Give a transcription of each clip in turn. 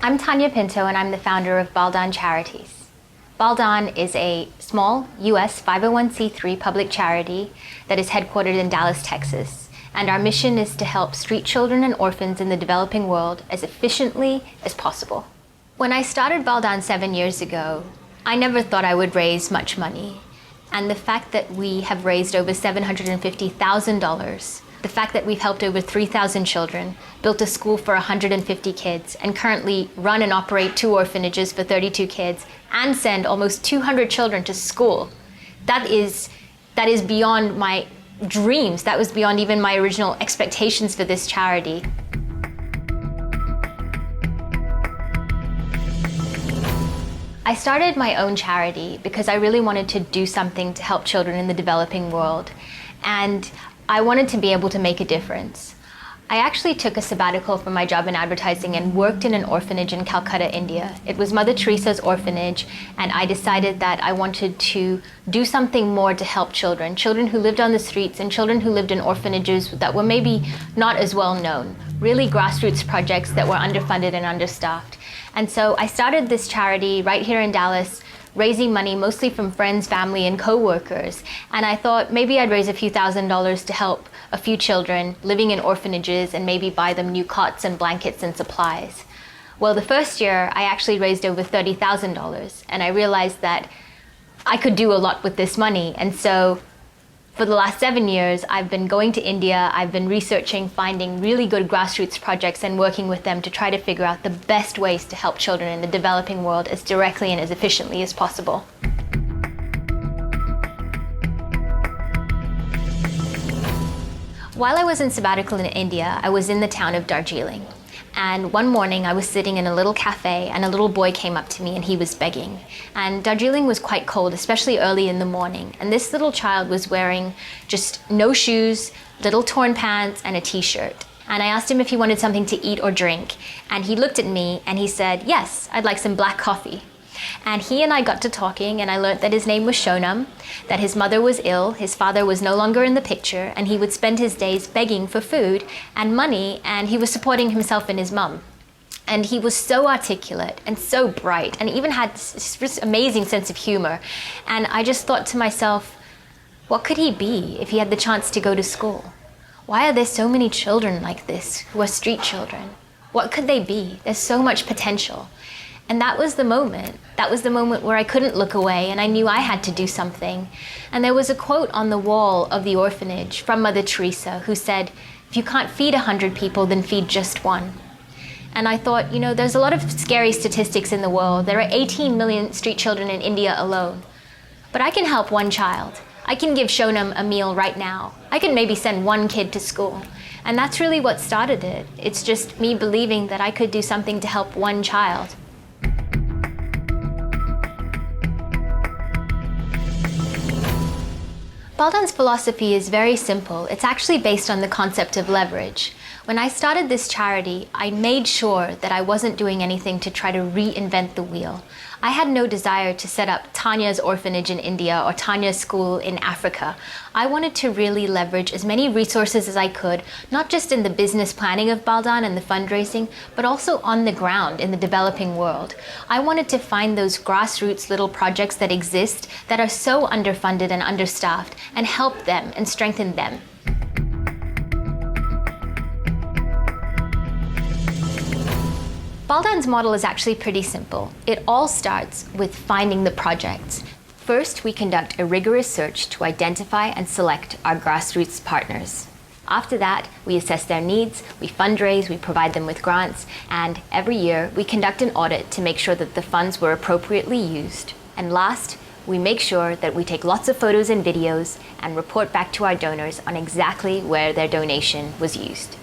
I'm Tanya Pinto, and I'm the founder of Baal Dan Charities. Baal Dan is a small U.S. 501c3 public charity that is headquartered in Dallas, Texas. And our mission is to help street children and orphans in the developing world as efficiently as possible. When I started Baal Dan 7 years ago, I never thought I would raise much money. And the fact that we have raised over $750,000, the fact that we've helped over 3,000 children, built a school for 150 kids, and currently run and operate 2 orphanages for 32 kids, and send almost 200 children to school, that is beyond my dreams. That was beyond even my original expectations for this charity. I started my own charity because I really wanted to do something to help children in the developing world, and I wanted to be able to make a difference. I actually took a sabbatical from my job in advertising and worked in an orphanage in Calcutta, India. It was Mother Teresa's orphanage, and I decided that I wanted to do something more to help children who lived on the streets and children who lived in orphanages that were maybe not as well known, really grassroots projects that were underfunded and understaffed. And so I started this charity right here in Dallas, raising money mostly from friends, family, and co-workers. And I thought maybe I'd raise a few $1,000s to help a few children living in orphanages and maybe buy them new cots and blankets and supplies. Well, the first year I actually raised over $30,000, and I realized that I could do a lot with this money. And so for the last 7 years, I've been going to India, I've been researching, finding really good grassroots projects and working with them to try to figure out the best ways to help children in the developing world as directly and as efficiently as possible. While I was in sabbatical in India, I was in the town of Darjeeling. And one morning I was sitting in a little cafe and a little boy came up to me and he was begging. And Darjeeling was quite cold, especially early in the morning. And this little child was wearing just no shoes, little torn pants, and a t-shirt. And I asked him if he wanted something to eat or drink. And he looked at me and he said, "Yes, I'd like some black coffee." And he and I got to talking, and I learned that his name was Shonam, that his mother was ill, his father was no longer in the picture, and he would spend his days begging for food and money, and he was supporting himself and his mum. And he was so articulate and so bright, and even had this amazing sense of humor. And I just thought to myself, what could he be if he had the chance to go to school? Why are there so many children like this who are street children? What could they be? There's so much potential. And that was the moment. That was the moment where I couldn't look away, and I knew I had to do something. And there was a quote on the wall of the orphanage from Mother Teresa who said, "If you can't feed 100 people, then feed just one." And I thought, there's a lot of scary statistics in the world. There are 18 million street children in India alone. But I can help one child. I can give Shonam a meal right now. I can maybe send one kid to school. And that's really what started it. It's just me believing that I could do something to help one child. Baal Dan's philosophy is very simple. It's actually based on the concept of leverage. When I started this charity, I made sure that I wasn't doing anything to try to reinvent the wheel. I had no desire to set up Tanya's orphanage in India or Tanya's school in Africa. I wanted to really leverage as many resources as I could, not just in the business planning of Baal Dan and the fundraising, but also on the ground in the developing world. I wanted to find those grassroots little projects that exist that are so underfunded and understaffed and help them and strengthen them. Baal Dan's model is actually pretty simple. It all starts with finding the projects. First, we conduct a rigorous search to identify and select our grassroots partners. After that, we assess their needs, we fundraise, we provide them with grants, and every year we conduct an audit to make sure that the funds were appropriately used. And last, we make sure that we take lots of photos and videos and report back to our donors on exactly where their donation was used.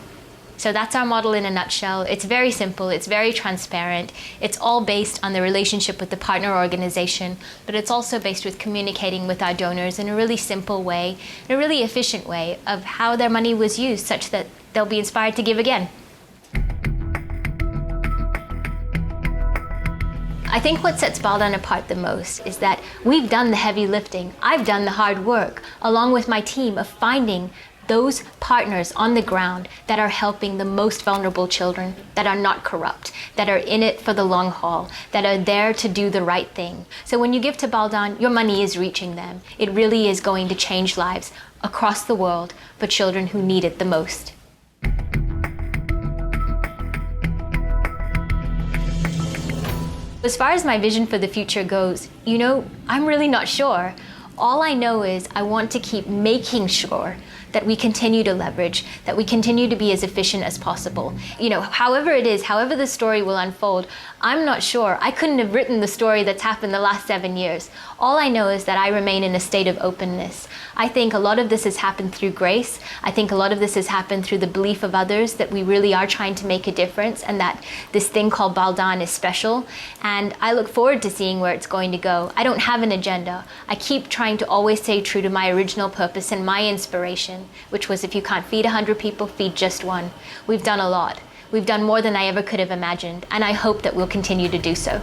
So that's our model in a nutshell. It's very simple, it's very transparent. It's all based on the relationship with the partner organization, but it's also based with communicating with our donors in a really simple way, in a really efficient way of how their money was used such that they'll be inspired to give again. I think what sets Baal Dan apart the most is that we've done the heavy lifting. I've done the hard work, along with my team, of finding those partners on the ground that are helping the most vulnerable children, that are not corrupt, that are in it for the long haul, that are there to do the right thing. So when you give to Baal Dan, your money is reaching them. It really is going to change lives across the world for children who need it the most. As far as my vision for the future goes, I'm really not sure. All I know is I want to keep making sure that we continue to leverage, that we continue to be as efficient as possible. However it is, however the story will unfold, I'm not sure. I couldn't have written the story that's happened the last 7 years. All I know is that I remain in a state of openness. I think a lot of this has happened through grace. I think a lot of this has happened through the belief of others that we really are trying to make a difference and that this thing called Baal Dan is special. And I look forward to seeing where it's going to go. I don't have an agenda. I keep trying to always stay true to my original purpose and my inspiration, which was if you can't feed 100 people, feed just one. We've done a lot. We've done more than I ever could have imagined, and I hope that we'll continue to do so.